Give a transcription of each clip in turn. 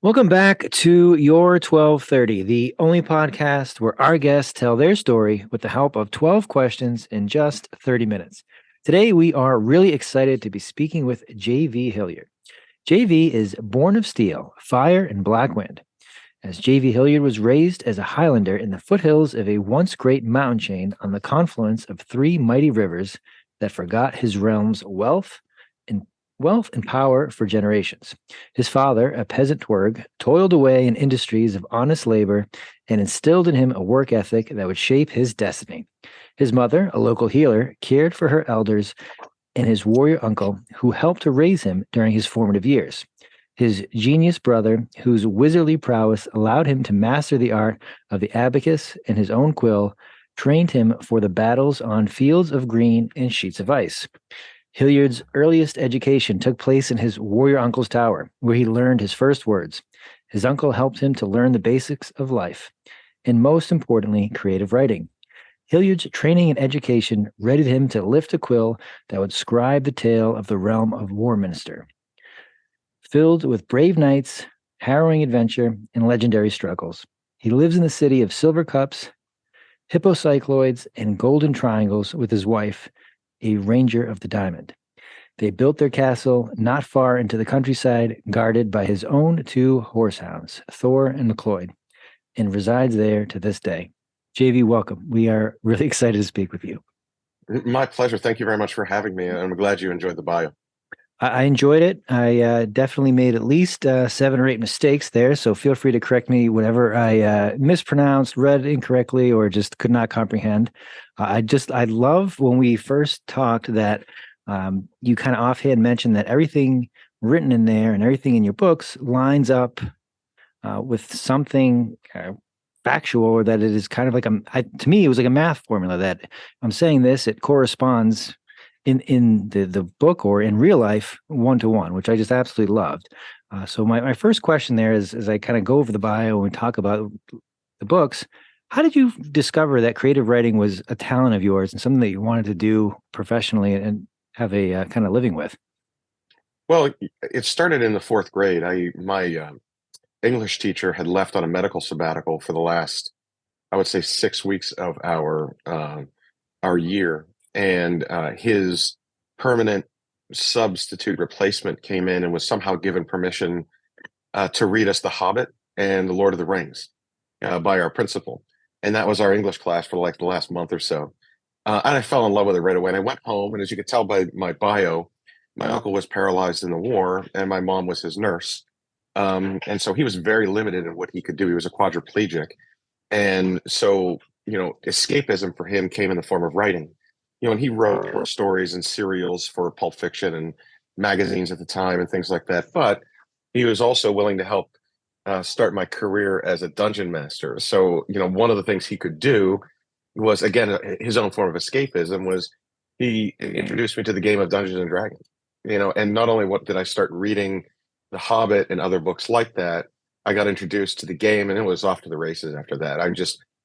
Welcome back to Your 1230, the only podcast where our guests tell their story with the help of 12 questions in just 30 minutes. Today, we are really excited to be speaking with J.V. Hilliard. J.V. is born of steel, fire, and black wind. As J.V. Hilliard was raised as a highlander in the foothills of a once great mountain chain on the confluence of three mighty rivers that forgot his realm's wealth and power for generations. His father, a peasant twerg, toiled away in industries of honest labor and instilled in him a work ethic that would shape his destiny. His mother, a local healer, cared for her elders and his warrior uncle, who helped to raise him during his formative years. His genius brother, whose wizardly prowess allowed him to master the art of the abacus and his own quill, trained him for the battles on fields of green and sheets of ice. Hilliard's earliest education took place in his warrior uncle's tower, where he learned his first words. His uncle helped him to learn the basics of life, and most importantly, creative writing. Hilliard's training and education readied him to lift a quill that would scribe the tale of the realm of Warminster, filled with brave knights, harrowing adventure, and legendary struggles. He lives in the city of silver cups, hippocycloids, and golden triangles with his wife, a ranger of the diamond. They built their castle not far into the countryside, guarded by his own two horsehounds, Thor and McLeod, and resides there to this day. JV, welcome. We are really excited to speak with you. My pleasure. Thank you very much for having me. I'm glad you enjoyed the bio. I enjoyed it. I definitely made at least 7 or 8 mistakes there, so feel free to correct me whenever I mispronounced, read incorrectly, or just could not comprehend. I love when we first talked that you kind of offhand mentioned that everything written in there and everything in your books lines up with something factual, or that it is kind of like to me, it was like a math formula that I'm saying this, it corresponds in the book or in real life 1-to-1, which I just absolutely loved. So my first question there is, as I kind of go over the bio and we talk about the books, how did you discover that creative writing was a talent of yours and something that you wanted to do professionally and have a kind of living with? Well, it started in the fourth grade. My English teacher had left on a medical sabbatical for the last, I would say, 6 weeks of our year, and his permanent substitute replacement came in and was somehow given permission to read us The Hobbit and The Lord of the Rings by our principal. And that was our English class for like the last month or so. And I fell in love with it right away. And I went home, and as you could tell by my bio, my uncle was paralyzed in the war, and my mom was his nurse. And so he was very limited in what he could do. He was a quadriplegic. And so, escapism for him came in the form of writing. And he wrote short stories and serials for Pulp Fiction and magazines at the time and things like that. But he was also willing to help start my career as a dungeon master. So, one of the things he could do was, again, his own form of escapism was he introduced me to the game of Dungeons and Dragons. And not only what did I start reading The Hobbit and other books like that, I got introduced to the game, and it was off to the races after that.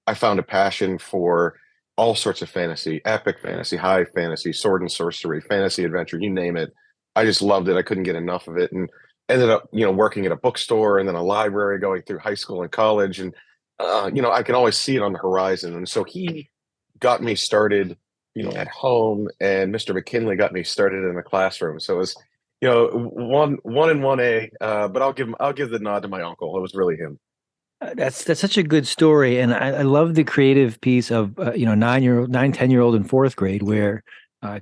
I found a passion for all sorts of fantasy, epic fantasy, high fantasy, sword and sorcery, fantasy adventure, you name it. I just loved it. I couldn't get enough of it, and ended up, working at a bookstore and then a library going through high school and college. And, I can always see it on the horizon. And so he got me started, at home, and Mr. McKinley got me started in the classroom. So it was, one and 1A, but I'll give the nod to my uncle. It was really him. That's such a good story, and I love the creative piece of 10-year-old in fourth grade, where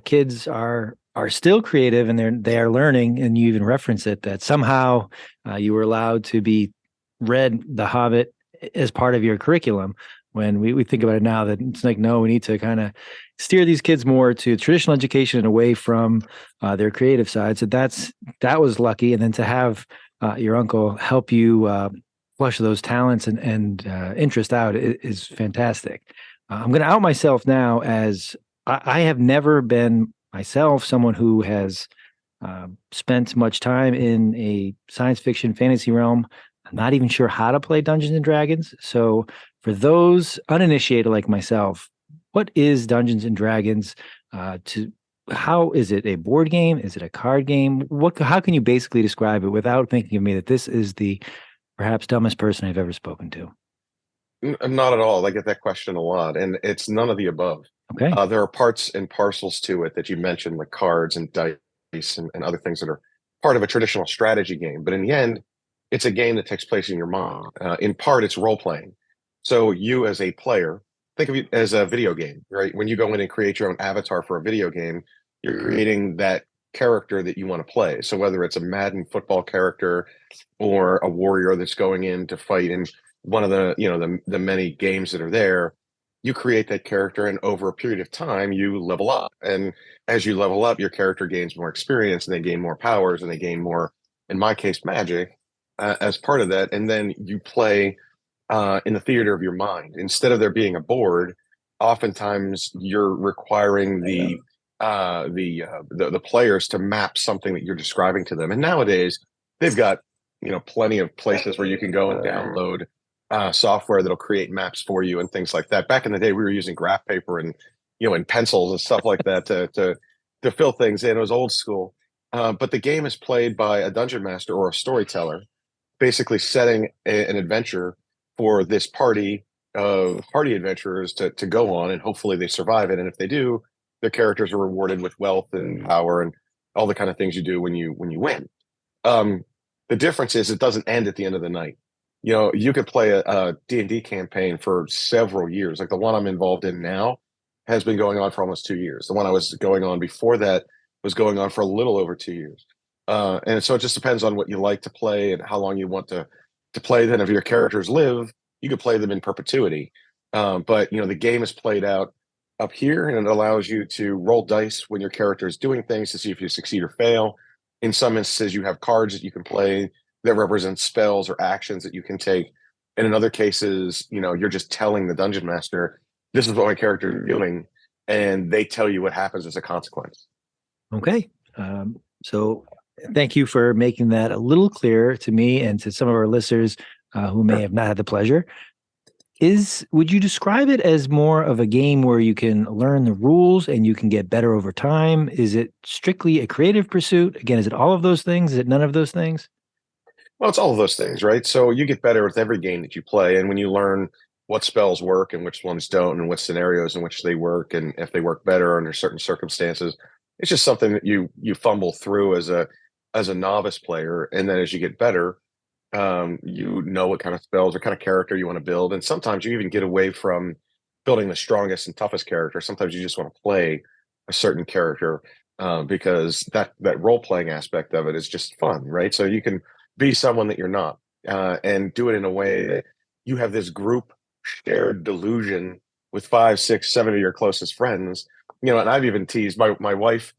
kids are still creative and they are learning, and you even reference it that somehow you were allowed to be read The Hobbit as part of your curriculum. When we think about it now, that it's like, no, we need to kind of steer these kids more to traditional education and away from their creative side. So that was lucky, and then to have your uncle help you flush those talents and interest out is fantastic. I'm going to out myself now, as I have never been myself someone who has spent much time in a science fiction fantasy realm. I'm not even sure how to play Dungeons and Dragons. So for those uninitiated like myself, what is Dungeons and Dragons? How is it a board game? Is it a card game? How can you basically describe it without thinking of me that this is the Perhaps dumbest person I've ever spoken to. Not at all. I get that question a lot, and it's none of the above. Okay. There are parts and parcels to it that you mentioned, like cards and dice and other things that are part of a traditional strategy game. But in the end, it's a game that takes place in your mind. In part, it's role playing. So you, as a player, think of it as a video game, right? When you go in and create your own avatar for a video game, you're creating that character that you want to play. So whether it's a Madden football character or a warrior that's going in to fight in one of the the many games that are there, you create that character, and over a period of time you level up, and as you level up your character gains more experience and they gain more powers and they gain more, in my case, magic as part of that, and then you play in the theater of your mind instead of there being a board. Oftentimes you're requiring the players to map something that you're describing to them, and nowadays they've got plenty of places where you can go and download software that'll create maps for you and things like that. Back in the day, we were using graph paper and and pencils and stuff like that to fill things in. It was old school, but the game is played by a dungeon master or a storyteller, basically setting an adventure for this party of party adventurers to go on, and hopefully they survive it. And if they do, their characters are rewarded with wealth and power and all the kind of things you do when you win. Um, the difference is it doesn't end at the end of the night. You could play a D&D campaign for several years. Like the one I'm involved in now has been going on for almost 2 years. The one I was going on before that was going on for a little over 2 years. And so it just depends on what you like to play and how long you want to play. Then if your characters live, you could play them in perpetuity. But the game is played out up here, and it allows you to roll dice when your character is doing things to see if you succeed or fail. In some instances, you have cards that you can play that represent spells or actions that you can take. And in other cases, you're just telling the dungeon master, this is what my character is doing, and they tell you what happens as a consequence. Okay. So thank you for making that a little clearer to me and to some of our listeners who may have not had the pleasure. Would you describe it as more of a game where you can learn the rules and you can get better over time? Is it strictly a creative pursuit? Again, is it all of those things? Is it none of those things? Well, it's all of those things, right? So you get better with every game that you play. And when you learn what spells work and which ones don't, and what scenarios in which they work, and if they work better under certain circumstances, it's just something that you fumble through as a novice player. And then as you get better, you know what kind of spells or kind of character you want to build. And sometimes you even get away from building the strongest and toughest character. Sometimes you just want to play a certain character because that role playing aspect of it is just fun, right? So you can be someone that you're not, and do it in a way that you have this group shared delusion with 5, 6, 7 of your closest friends. And I've even teased my wife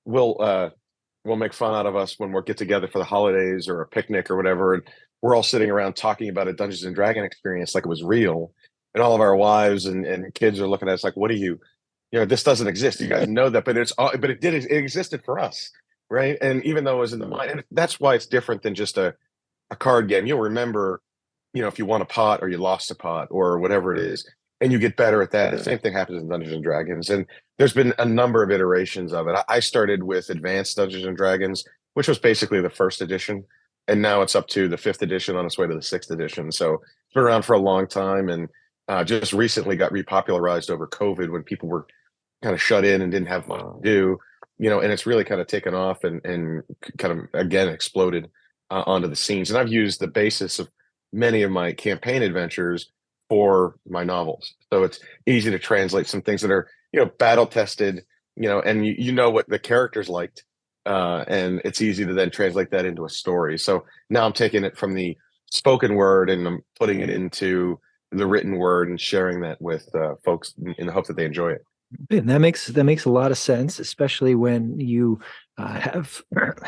will make fun out of us when we'll get together for the holidays or a picnic or whatever, and we're all sitting around talking about a Dungeons and Dragon experience like it was real, and all of our wives and kids are looking at us like, "What are you? This doesn't exist. You guys know that, but it existed for us, right?" And even though it was in the mind, and that's why it's different than just a card game. You'll remember, if you won a pot or you lost a pot or whatever it is, and you get better at that. The same thing happens in Dungeons and Dragons, and there's been a number of iterations of it. I started with Advanced Dungeons and Dragons, which was basically the first edition, and now it's up to the fifth edition, on its way to the sixth edition. So it's been around for a long time, and just recently got repopularized over COVID when people were kind of shut in and didn't have much to do. And it's really kind of taken off and kind of again exploded onto the scenes. And I've used the basis of many of my campaign adventures for my novels, so it's easy to translate some things that are battle tested, and you know what the characters liked, and it's easy to then translate that into a story. So now I'm taking it from the spoken word and I'm putting it into the written word and sharing that with folks in the hope that they enjoy it. And that makes a lot of sense, especially when you have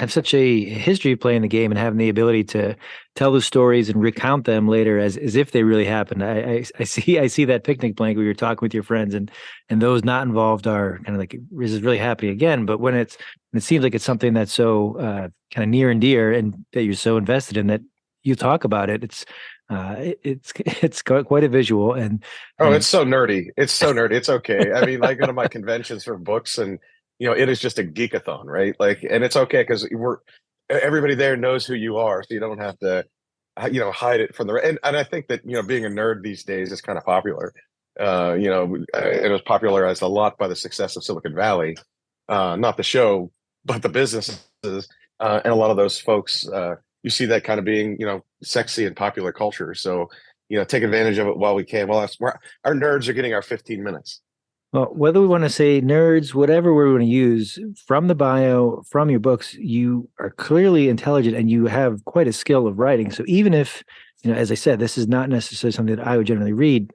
such a history of playing the game and having the ability to tell the stories and recount them later as if they really happened. I see that picnic blanket where you're talking with your friends, and those not involved are kind of like, this is really happening again. But when it seems like it's something that's so kind of near and dear, and that you're so invested in, that you talk about it, it's quite a visual. Oh, And it's so nerdy. It's so nerdy. It's okay. I mean, I go to my conventions for books, and it is just a geekathon, right? Like, and it's okay because everybody there knows who you are, so you don't have to hide it from the and I think that being a nerd these days is kind of popular. It was popularized a lot by the success of Silicon Valley, not the show, but the businesses, and a lot of those folks. You see that kind of being sexy in popular culture. So take advantage of it while we can. Well, our nerds are getting our 15 minutes. Well, whether we want to say nerds, whatever we want to use, from the bio, from your books, you are clearly intelligent and you have quite a skill of writing. So even if, as I said, this is not necessarily something that I would generally read,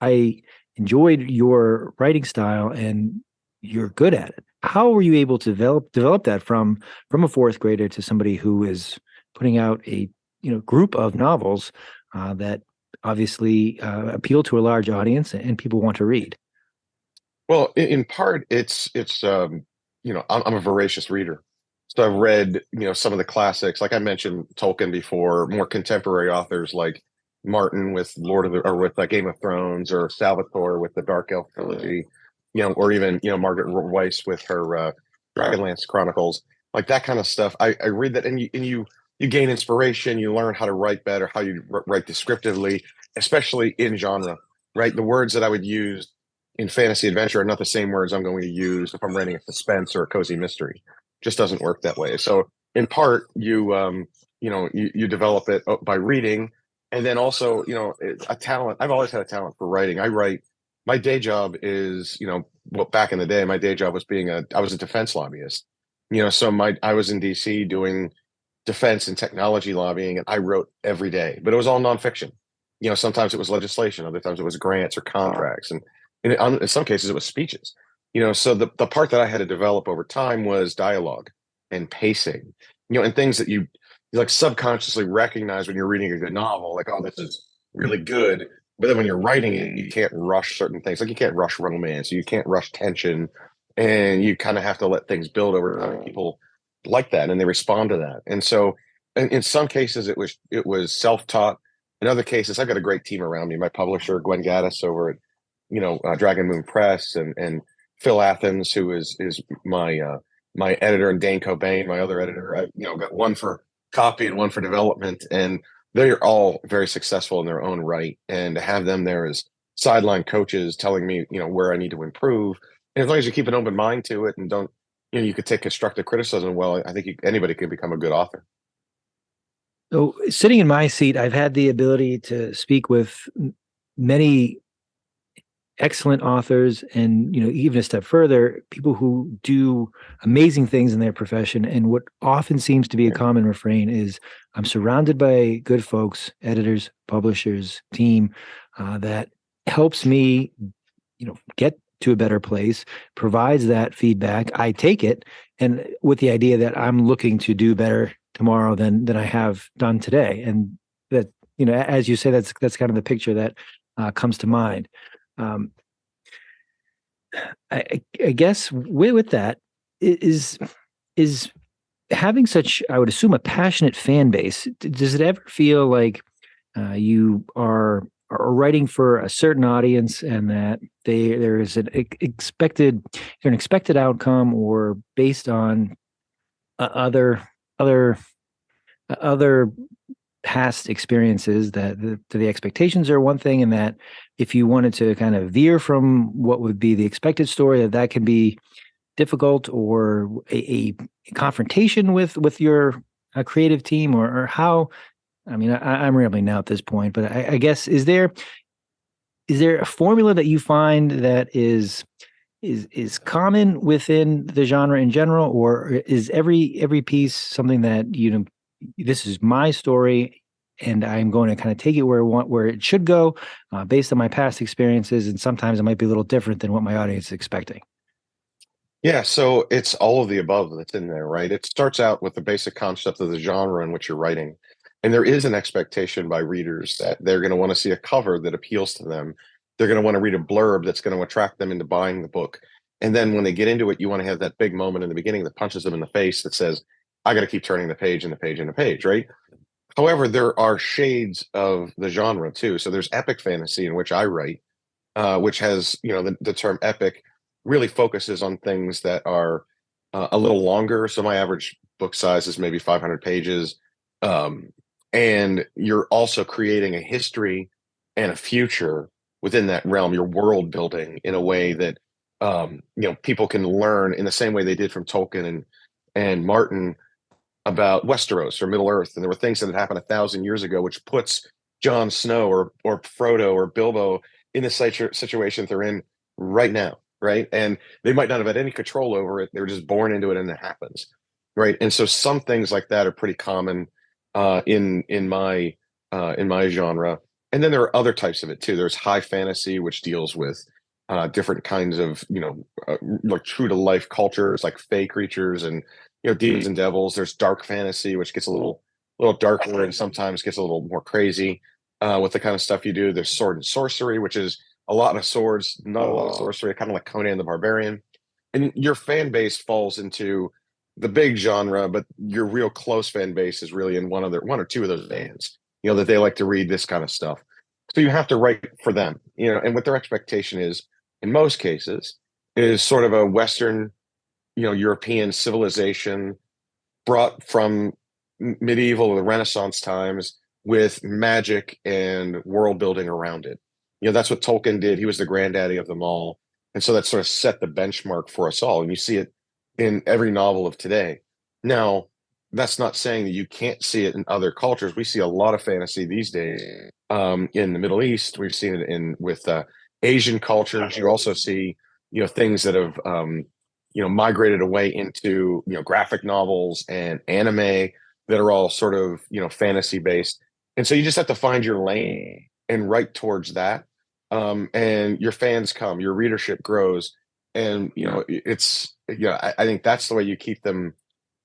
I enjoyed your writing style and you're good at it. How were you able to develop that from a fourth grader to somebody who is putting out a group of novels that obviously appeal to a large audience and people want to read? Well, in part, I'm a voracious reader. So I've read, some of the classics, like I mentioned Tolkien before, more contemporary authors like Martin with or with Game of Thrones, or Salvatore with the Dark Elf trilogy, or even, Margaret Weiss with her Dragonlance Chronicles, like that kind of stuff. I read that, and you gain inspiration, you learn how to write better, how you write descriptively, especially in genre, right? The words that I would use in fantasy adventure are not the same words I'm going to use if I'm writing a suspense or a cozy mystery. Just doesn't work that way. So in part, you develop it by reading, and then also a talent. I've always had a talent for writing. I write. My day job is well, back in the day, my day job was I was a defense lobbyist. So I was in DC doing defense and technology lobbying, and I wrote every day, but it was all nonfiction. Sometimes it was legislation, other times it was grants or contracts, and in some cases it was speeches. So the part that I had to develop over time was dialogue and pacing, and things that you like subconsciously recognize when you're reading a good novel, like, oh, this is really good. But then when you're writing it, you can't rush certain things. Like you can't rush romance, you can't rush tension, and you kind of have to let things build over time. People like that and they respond to that. And so in some cases it was self-taught. In other cases, I've got a great team around me. My publisher, Gwen Gaddis over at Dragon Moon Press, and Phil Athens, who is my editor, and Dane Cobain, my other editor. I got one for copy and one for development, and they're all very successful in their own right. And to have them there as sideline coaches telling me where I need to improve, and as long as you keep an open mind to it and don't you could take constructive criticism well, I think anybody can become a good author. So sitting in my seat, I've had the ability to speak with many excellent authors, and even a step further, people who do amazing things in their profession. And what often seems to be a common refrain is, I'm surrounded by good folks, editors, publishers, team, that helps me get to a better place, provides that feedback. I take it, and with the idea that I'm looking to do better tomorrow than I have done today. And that, as you say, that's kind of the picture that comes to mind. I guess with that is having such, I would assume, a passionate fan base. Does it ever feel like you are writing for a certain audience, and that there is an expected outcome, or based on other past experiences, that the expectations are one thing, and that if you wanted to kind of veer from what would be the expected story, that can be difficult, or a confrontation with your creative team, or how? I mean, I'm rambling now at this point, but I guess, is there a formula that you find that is common within the genre in general, or is every piece something that this is my story, and I'm going to kind of take it where it should go, based on my past experiences, and sometimes it might be a little different than what my audience is expecting? Yeah, so it's all of the above that's in there, right? It starts out with the basic concept of the genre in which you're writing. And there is an expectation by readers that they're going to want to see a cover that appeals to them. They're going to want to read a blurb that's going to attract them into buying the book. And then when they get into it, you want to have that big moment in the beginning that punches them in the face, that says, I got to keep turning the page and the page and the page, right? However, there are shades of the genre too. So there's epic fantasy, in which I write, which has, the term epic really focuses on things that are a little longer. So my average book size is maybe 500 pages. and you're also creating a history and a future within that realm. You're world building in a way that people can learn in the same way they did from Tolkien and Martin about Westeros or Middle Earth, and there were things that had happened 1,000 years ago, which puts Jon Snow or Frodo or Bilbo in the situation they're in right now, right? And they might not have had any control over it; they were just born into it, and it happens, right? And so some things like that are pretty common in my genre. And then there are other types of it too. There's high fantasy, which deals with different kinds of like true to life cultures, like fey creatures and demons and devils. There's dark fantasy, which gets a little darker and sometimes gets a little more crazy with the kind of stuff you do. There's sword and sorcery, which is a lot of swords, not a lot of sorcery, kind of like Conan the Barbarian. And your fan base falls into the big genre, but your real close fan base is really in one or two of those bands, that they like to read this kind of stuff. So you have to write for them, and what their expectation is, in most cases, is sort of a Western, European civilization brought from medieval or the Renaissance times with magic and world building around it. That's what Tolkien did. He was the granddaddy of them all. And so that sort of set the benchmark for us all. And you see it in every novel of today. Now, that's not saying that you can't see it in other cultures. We see a lot of fantasy these days in the Middle East. We've seen it with Asian cultures. You also see, things that have, migrated away into, graphic novels and anime that are all sort of, fantasy based. And so you just have to find your lane and write towards that. And your fans come, your readership grows. And, I think that's the way you keep them,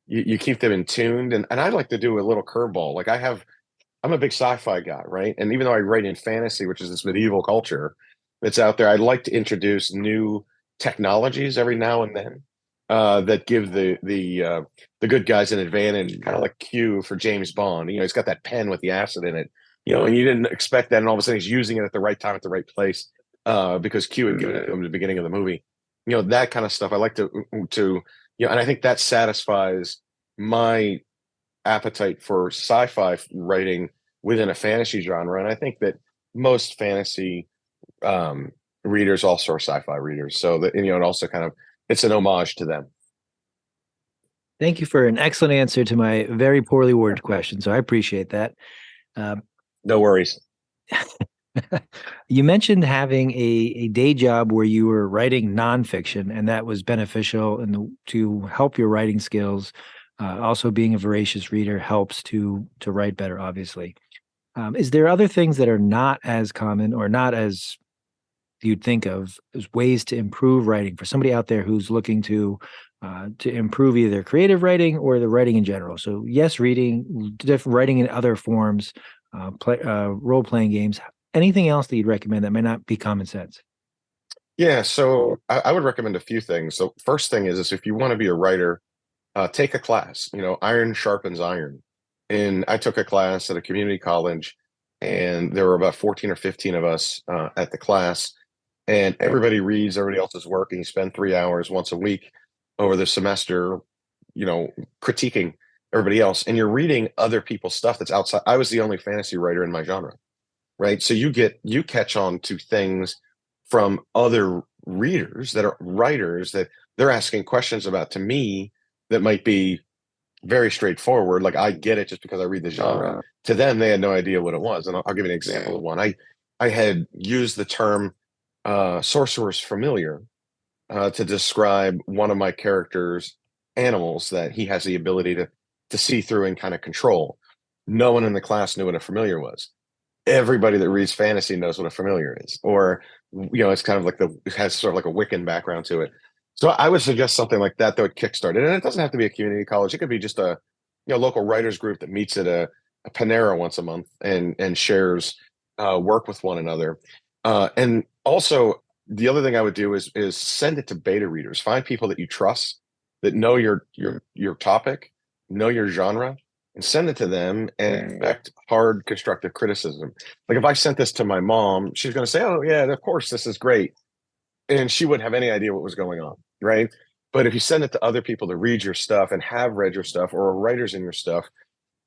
you keep them in tuned. And I'd like to do a little curveball. Like I'm a big sci-fi guy, right? And even though I write in fantasy, which is this medieval culture that's out there, I'd like to introduce new technologies every now and then that give the good guys an advantage, kind of like Q for James Bond. He's got that pen with the acid in it, and you didn't expect that, and all of a sudden he's using it at the right time at the right place because Q had given it to him at the beginning of the movie. That kind of stuff. I like to and I think that satisfies my appetite for sci-fi writing within a fantasy genre. And I think that most fantasy readers also are sci-fi readers. So that, it also kind of, it's an homage to them. Thank you for an excellent answer to my very poorly worded question. So I appreciate that. No worries. You mentioned having a day job where you were writing nonfiction, and that was beneficial to help your writing skills. Also, being a voracious reader helps to write better, obviously. Is there other things that are not as common or not as you'd think of as ways to improve writing for somebody out there who's looking to improve either creative writing or the writing in general? So yes, reading, writing in other forms, role-playing games. Anything else that you'd recommend that might not be common sense? Yeah, so I would recommend a few things. So first thing is if you want to be a writer, take a class. Iron sharpens iron. And I took a class at a community college, and there were about 14 or 15 of us at the class. And everybody reads everybody else's work, and you spend 3 hours once a week over the semester, critiquing everybody else. And you're reading other people's stuff that's outside. I was the only fantasy writer in my genre, right? So you catch on to things from other readers that are writers that they're asking questions about to me that might be very straightforward. Like I get it just because I read the genre. To them, they had no idea what it was. And I'll give you an example of one. I had used the term sorcerer's familiar to describe one of my character's animals that he has the ability to see through and kind of control. No one in the class knew what a familiar was. Everybody that reads fantasy knows what a familiar is, or it's kind of like it has sort of like a Wiccan background to it. So I would suggest something like that would kickstart it. And it doesn't have to be a community college. It could be just a local writers group that meets at a Panera once a month and shares work with one another. And also the other thing I would do is send it to beta readers. Find people that you trust, that know your topic, know your genre, and send it to them and expect hard constructive criticism. Like if I sent this to my mom, she's going to say, "Oh yeah, of course this is great," and she wouldn't have any idea what was going on, right? But if you send it to other people to read your stuff and have read your stuff or are writers in your stuff,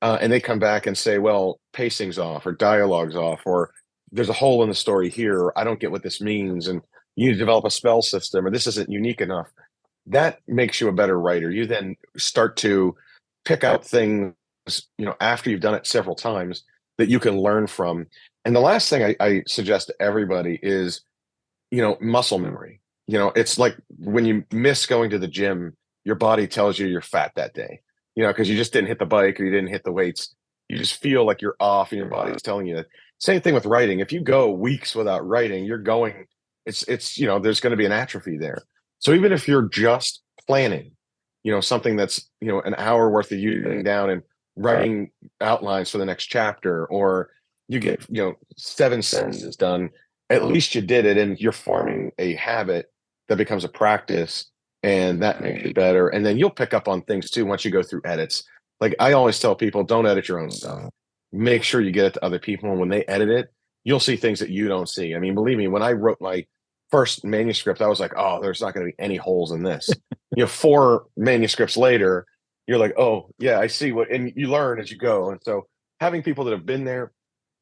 and they come back and say, well, pacing's off or dialogue's off, or there's a hole in the story here, or I don't get what this means, and you need to develop a spell system, or this isn't unique enough. That makes you a better writer. You then start to pick out things, after you've done it several times that you can learn from. And the last thing I suggest to everybody is, muscle memory. It's like when you miss going to the gym, your body tells you you're fat that day, because you just didn't hit the bike or you didn't hit the weights. You just feel like you're off and your body's telling you that. Same thing with writing. If you go weeks without writing, there's going to be an atrophy there. So even if you're just planning, something that's, an hour worth of you sitting down and writing outlines for the next chapter, or you get, 7 sentences done, at least you did it and you're forming a habit that becomes a practice, and that makes it better. And then you'll pick up on things too once you go through edits. Like I always tell people, don't edit your own stuff. Make sure you get it to other people. And when they edit it, you'll see things that you don't see. I mean, believe me, when I wrote my first manuscript, I was like, oh, there's not going to be any holes in this. 4 manuscripts later, you're like, oh, yeah, I see and you learn as you go. And so having people that have been there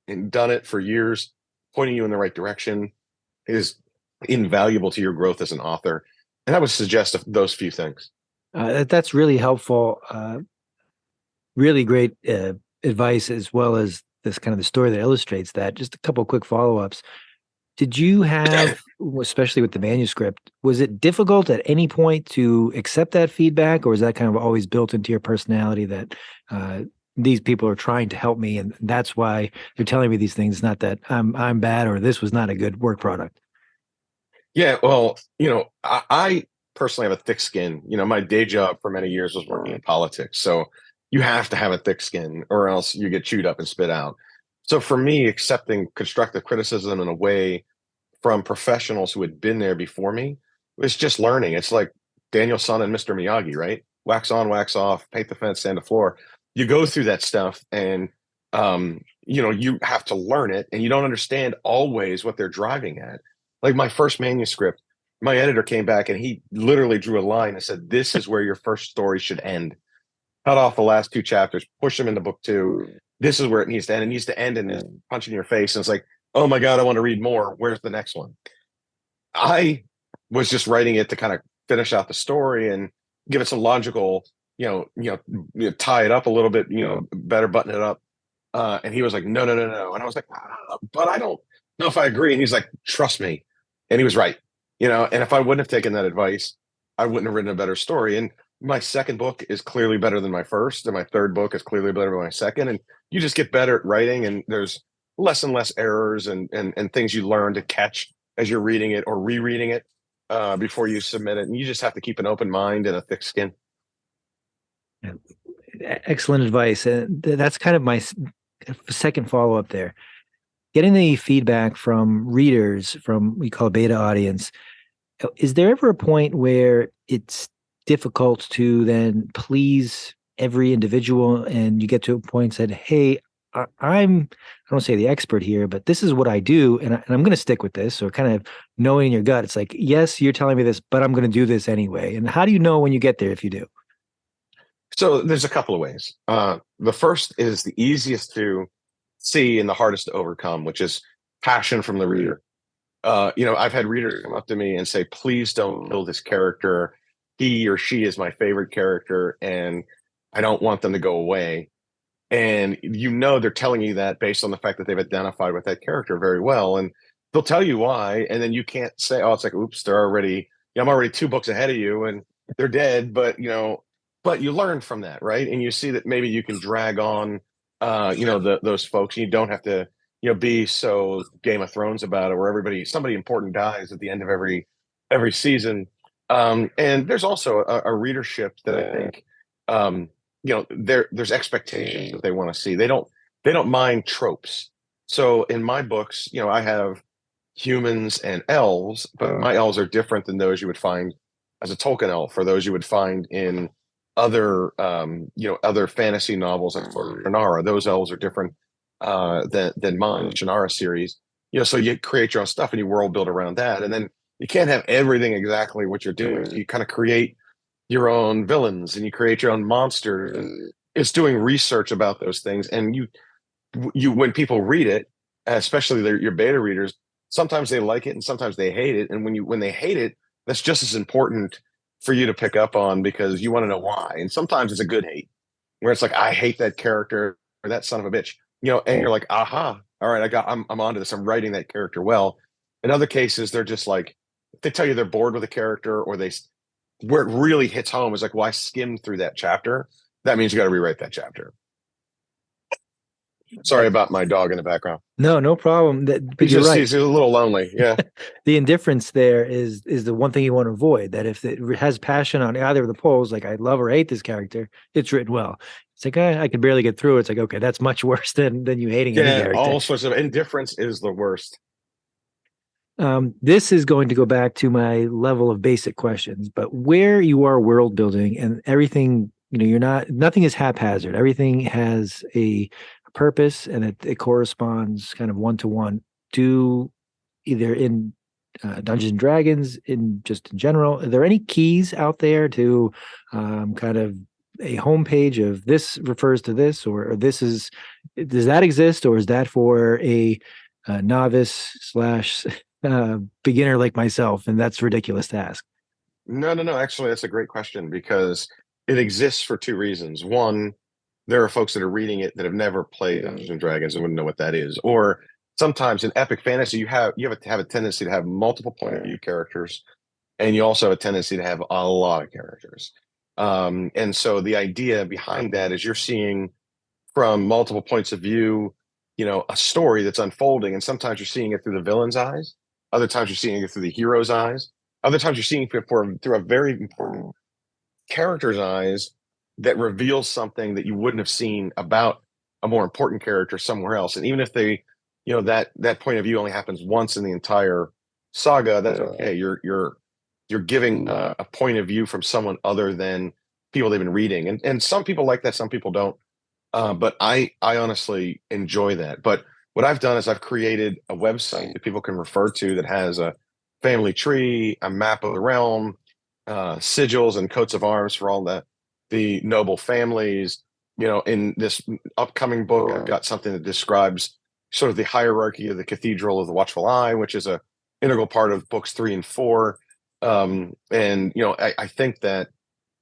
and done it for years, pointing you in the right direction is invaluable to your growth as an author. And I would suggest those few things. That's really helpful. Really great advice, as well as this kind of the story that illustrates that. Just a couple of quick follow-ups. Did you have, especially with the manuscript, was it difficult at any point to accept that feedback, or is that kind of always built into your personality that these people are trying to help me, and that's why they're telling me these things, not that I'm bad or this was not a good work product? Yeah, well, I personally have a thick skin. My day job for many years was working in politics. So you have to have a thick skin or else you get chewed up and spit out. So for me, accepting constructive criticism in a way from professionals who had been there before me was just learning. It's like Daniel-san and Mr. Miyagi, right? Wax on, wax off, paint the fence, sand the floor. You go through that stuff and, you have to learn it, and you don't understand always what they're driving at. Like my first manuscript, my editor came back and he literally drew a line and said, this is where your first story should end. Cut off the last 2 chapters, push them into book 2. This is where it needs to end. It needs to end and punch in your face. And it's like, oh my God, I want to read more. Where's the next one? I was just writing it to kind of finish out the story and give it some logical, tie it up a little bit, better button it up. And he was like, no. And I was like, but I don't know if I agree. And he's like, trust me. And he was right. And if I wouldn't have taken that advice, I wouldn't have written a better story. And my second book is clearly better than my first, and my third book is clearly better than my second. And you just get better at writing, and there's less and less errors and things you learn to catch as you're reading it or rereading it before you submit it. And you just have to keep an open mind and a thick skin. Yeah. Excellent advice. And that's kind of my second follow-up there. Getting the feedback from readers, from we call a beta audience, is there ever a point where it's difficult to then please every individual, and you get to a point and said, hey, I don't want to say the expert here, but this is what I do, and I'm going to stick with this? Or kind of knowing in your gut, it's like, yes, you're telling me this, but I'm going to do this anyway. And how do you know when you get there, if you do? So there's a couple of ways. The first is the easiest to see and the hardest to overcome, which is passion from the reader. I've had readers come up to me and say, please don't kill this character. He or she is my favorite character, and I don't want them to go away. And they're telling you that based on the fact that they've identified with that character very well. And they'll tell you why. And then you can't say, oh, it's like, oops, I'm already 2 books ahead of you and they're dead. But you learn from that, right? And you see that maybe you can drag on, those folks. You don't have to, be so Game of Thrones about it, where somebody important dies at the end of every season. And there's also a readership that I think, there's expectations that they want to see. They don't mind tropes. So in my books, I have humans and elves, but my elves are different than those you would find as a Tolkien elf, or those you would find in other fantasy novels like Shannara. Those elves are different than mine, Shannara series. So you create your own stuff and you world build around that, and then you can't have everything exactly what you're doing. You kind of create your own villains and you create your own monsters. And it's doing research about those things. And you when people read it, especially your beta readers, sometimes they like it and sometimes they hate it. And when they hate it, that's just as important for you to pick up on, because you want to know why. And sometimes it's a good hate, where it's like, I hate that character or that son of a bitch, and you're like, aha, all right, I'm onto this. I'm writing that character well. In other cases, they're just like, if they tell you they're bored with a character, or where it really hits home is like, well, I skimmed through that chapter. That means you got to rewrite that chapter. Sorry about my dog in the background. No, no problem. But you're right. He's a little lonely. Yeah. The indifference there is the one thing you want to avoid. That if it has passion on either of the poles, like I love or hate this character, it's written well. It's like I could barely get through. It's like, okay, that's much worse than you hating any character. All sorts of indifference is the worst. This is going to go back to my level of basic questions, but where you are world building and everything, nothing is haphazard. Everything has a purpose, and it corresponds kind of one to one to either in Dungeons and Dragons, in general. Are there any keys out there to kind of a homepage of this refers to this, or does that exist, or is that for a novice slash beginner like myself, and that's ridiculous to ask? No. Actually, that's a great question, because it exists for two reasons. One, there are folks that are reading it that have never played Dungeons and Dragons and wouldn't know what that is. Or sometimes in epic fantasy, you have to have a tendency to have multiple point of view characters, and you also have a tendency to have a lot of characters. And so the idea behind that is you're seeing from multiple points of view, a story that's unfolding, and sometimes you're seeing it through the villain's eyes, other times you're seeing it through the hero's eyes, other times you're seeing it through a very important character's eyes that reveals something that you wouldn't have seen about a more important character somewhere else. And even if that point of view only happens once in the entire saga, that's okay. You're giving a point of view from someone other than people they've been reading, and some people like that, some people don't. But I honestly enjoy that. But what I've done is I've created a website that people can refer to that has a family tree, a map of the realm, sigils and coats of arms for all the noble families. In this upcoming book, I've got something that describes sort of the hierarchy of the Cathedral of the Watchful Eye, which is a integral part of books 3 and 4. And I think that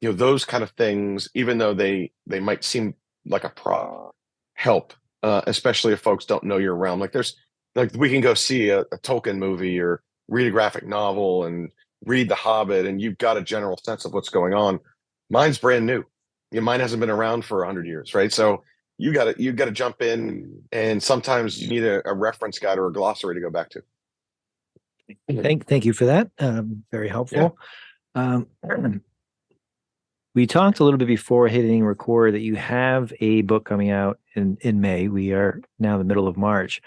those kind of things, even though they might seem like a prop, help, especially if folks don't know your realm. Like we can go see a Tolkien movie or read a graphic novel and read The Hobbit, and you've got a general sense of what's going on. Mine's brand new. Mine hasn't been around for 100 years, right? So you got to jump in, and sometimes you need a reference guide or a glossary to go back to. Thank you for that. Very helpful. Yeah. We talked a little bit before hitting record that you have a book coming out in May. We are now in the middle of March.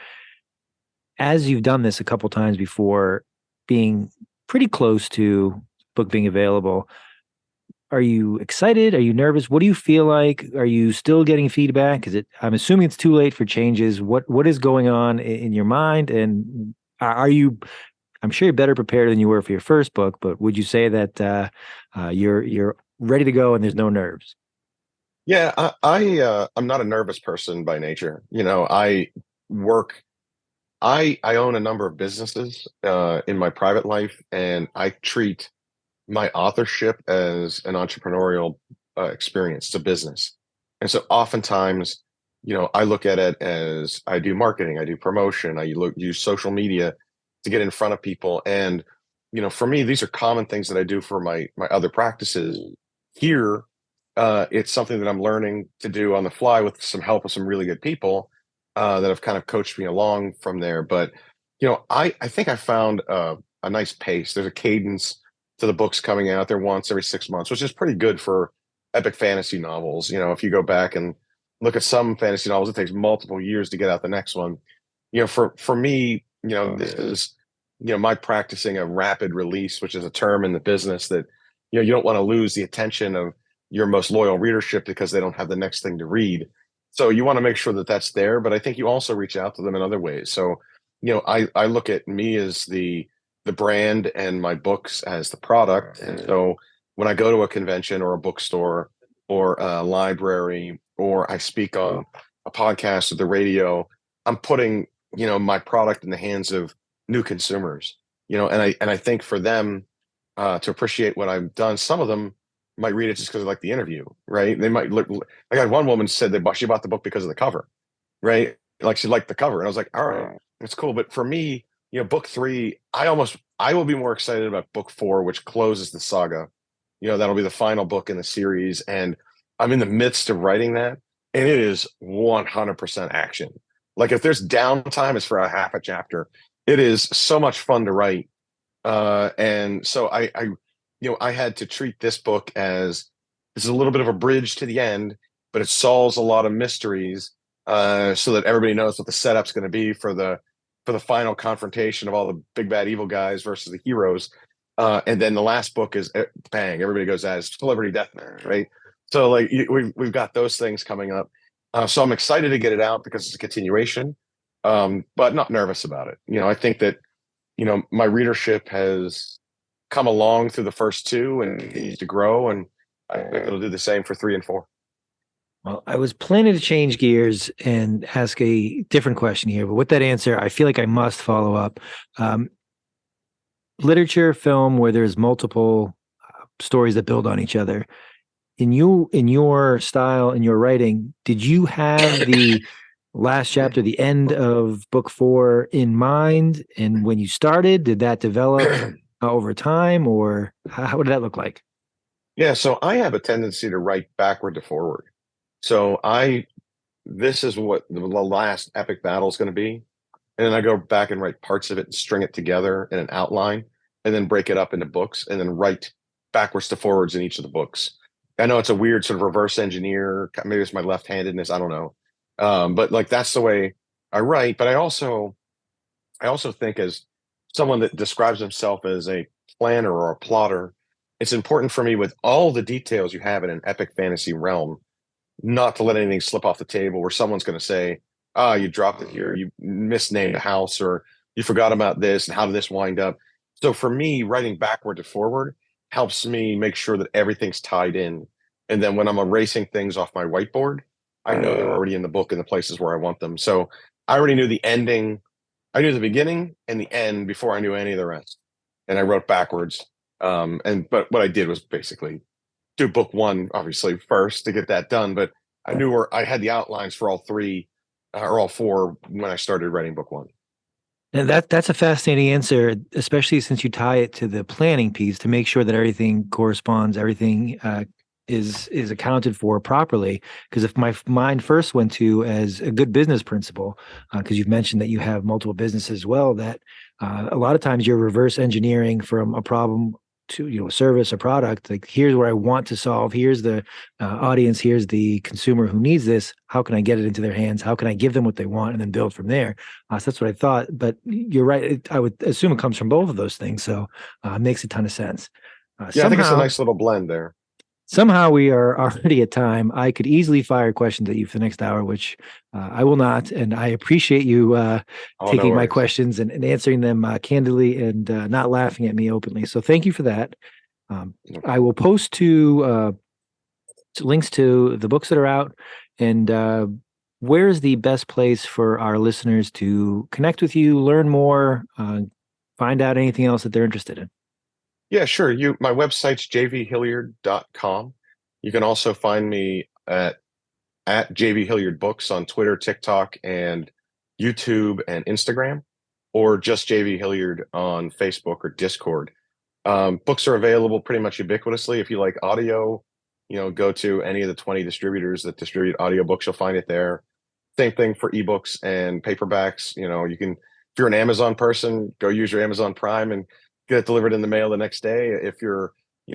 As you've done this a couple times before, being pretty close to book being available, are you excited? Are you nervous? What do you feel like? Are you still getting feedback? I'm assuming it's too late for changes. What is going on in your mind? And I'm sure you're better prepared than you were for your first book, but would you say that you're ready to go and there's no nerves? Yeah, I'm not a nervous person by nature. I own a number of businesses in my private life, and I treat my authorship as an entrepreneurial experience. It's a business. And so oftentimes, I look at it as I do marketing, I do promotion, I use social media to get in front of people. And, for me, these are common things that I do for my other practices. Here, it's something that I'm learning to do on the fly with some help of some really good people that have kind of coached me along from there. But, I think I found a nice pace. There's a cadence to the books coming out. They're once every 6 months, which is pretty good for epic fantasy novels. If you go back and look at some fantasy novels, it takes multiple years to get out the next one. For me, this is, my practicing a rapid release, which is a term in the business that, you don't want to lose the attention of your most loyal readership because they don't have the next thing to read. So you want to make sure that that's there, but I think you also reach out to them in other ways. So, I look at me as the brand and my books as the product. And so when I go to a convention or a bookstore or a library or I speak on a podcast or the radio, I'm putting, my product in the hands of new consumers, and I think for them to appreciate what I've done, some of them might read it just because they like the interview, right? They might look. I got one woman said she bought the book because of the cover, right? Like she liked the cover, and I was like, all right, it's cool. But for me, book three, I will be more excited about book four, which closes the saga. That'll be the final book in the series, and I'm in the midst of writing that, and it is 100% action. Like if there's downtime, it's for a half a chapter. It is so much fun to write, and so I had to treat this book as this is a little bit of a bridge to the end, but it solves a lot of mysteries, so that everybody knows what the setup's going to be for the final confrontation of all the big bad evil guys versus the heroes. And then the last book is bang, everybody goes as celebrity deathmatch, right? So like we've got those things coming up. So I'm excited to get it out because it's a continuation, but not nervous about it. I think that my readership has come along through the first two and continues to grow, and I think it'll do the same for three and four. Well, I was planning to change gears and ask a different question here, but with that answer, I feel like I must follow up. Literature, film, where there's multiple stories that build on each other. In your style, in your writing, did you have the last chapter, the end of book four in mind? And when you started, did that develop over time, or how did that look like? Yeah, so I have a tendency to write backward to forward. So this is what the last epic battle is going to be. And then I go back and write parts of it and string it together in an outline, and then break it up into books and then write backwards to forwards in each of the books. I know it's a weird sort of reverse engineer. Maybe it's my left-handedness. I don't know. But like that's the way I write. But I also think, as someone that describes himself as a planner or a plotter, it's important for me, with all the details you have in an epic fantasy realm, not to let anything slip off the table where someone's going to say, you dropped it here, you misnamed a house, or you forgot about this, and how did this wind up? So for me, writing backward to forward helps me make sure that everything's tied in. And then when I'm erasing things off my whiteboard, I know they're already in the book in the places where I want them. So I already knew the ending. I knew the beginning and the end before I knew any of the rest. And I wrote backwards. But what I did was basically do book one, obviously, first to get that done. But I knew where I had the outlines for all three or all four when I started writing book one. And that's a fascinating answer, especially since you tie it to the planning piece to make sure that everything corresponds, everything is accounted for properly. Because if my mind first went to as a good business principle, because you've mentioned that you have multiple businesses as well, that a lot of times you're reverse engineering from a problem to a service or product. Like, here's where I want to solve, here's the audience, here's the consumer who needs this, how can I get it into their hands, how can I give them what they want, and then build from there. So that's what I thought, but you're right, I would assume it comes from both of those things, so it makes a ton of sense. Yeah, I think it's a nice little blend there. Somehow we are already at time. I could easily fire questions at you for the next hour, which I will not. And I appreciate you taking my questions and answering them candidly and not laughing at me openly. So thank you for that. I will post links to the books that are out. And where's the best place for our listeners to connect with you, learn more, find out anything else that they're interested in? Yeah, sure. My website's jvhilliard.com. You can also find me at JV Hilliard Books on Twitter, TikTok, and YouTube and Instagram, or just JV Hilliard on Facebook or Discord. Books are available pretty much ubiquitously. If you like audio, go to any of the 20 distributors that distribute audiobooks, you'll find it there. Same thing for ebooks and paperbacks. You can, if you're an Amazon person, go use your Amazon Prime and get it delivered in the mail the next day. If you're,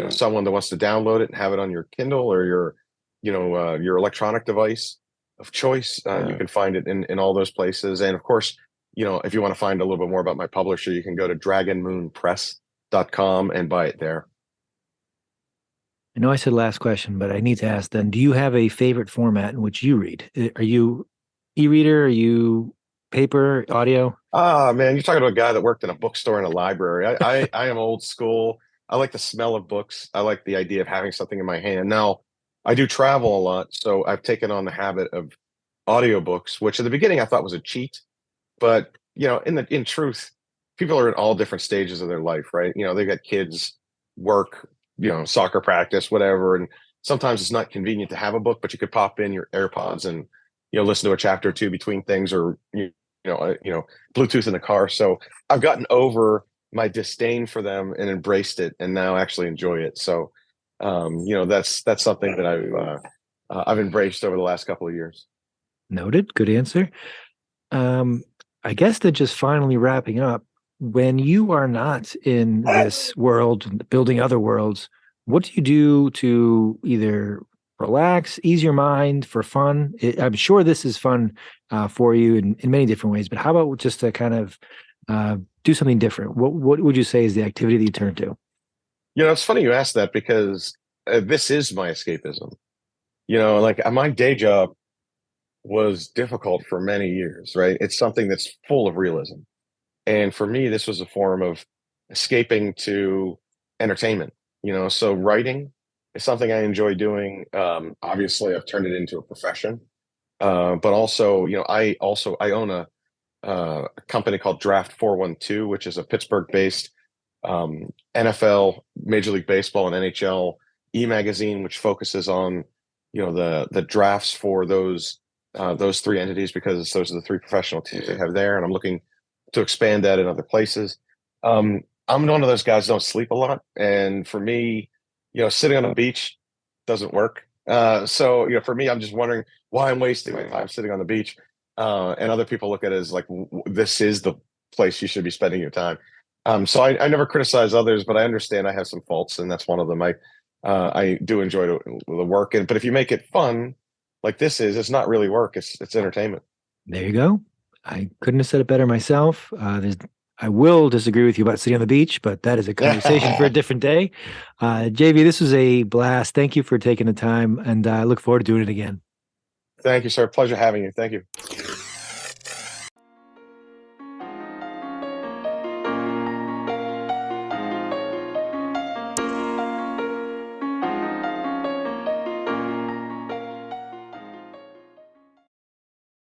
someone that wants to download it and have it on your Kindle or your electronic device of choice, you can find it in all those places. And of course, if you want to find a little bit more about my publisher, you can go to dragonmoonpress.com and buy it there. I know I said last question, but I need to ask then, do you have a favorite format in which you read? Are you e-reader? Are you paper, audio? Man, you're talking to a guy that worked in a bookstore and a library. I am old school. I like the smell of books. I like the idea of having something in my hand. Now, I do travel a lot, so I've taken on the habit of audiobooks, which at the beginning I thought was a cheat, but in truth, people are in all different stages of their life, right? They've got kids, work, soccer practice, whatever, and sometimes it's not convenient to have a book, but you could pop in your AirPods and listen to a chapter or two between things, or Bluetooth in the car. So I've gotten over my disdain for them and embraced it, and now actually enjoy it. So that's something that I've embraced over the last couple of years. Noted. Good answer. Um, I guess that just finally wrapping up, when you are not in this world, building other worlds, what do you do to either relax, ease your mind for fun? I'm sure this is fun for you in many different ways, but how about just to kind of do something different? What would you say is the activity that you turn to? It's funny you asked that because this is my escapism. Like my day job was difficult for many years, right? It's something that's full of realism. And for me, this was a form of escaping to entertainment, so writing is something I enjoy doing. Obviously, I've turned it into a profession. But also, I own a company called Draft 412, which is a Pittsburgh-based NFL, Major League Baseball, and NHL e-magazine, which focuses on the drafts for those three entities, because those are the three professional teams they have there, and I'm looking to expand that in other places. I'm one of those guys who don't sleep a lot, and for me, sitting on a beach doesn't work. So for me, I'm just wondering why I'm wasting my time sitting on the beach, and other people look at it as like this is the place you should be spending your time. So I never criticize others, but I understand I have some faults, and that's one of them. I do enjoy the work, but if you make it fun, like this is, it's not really work; it's entertainment. There you go. I couldn't have said it better myself. I will disagree with you about sitting on the beach, but that is a conversation for a different day. JV, this was a blast. Thank you for taking the time, and I look forward to doing it again. Thank you, sir. Pleasure having you. Thank you.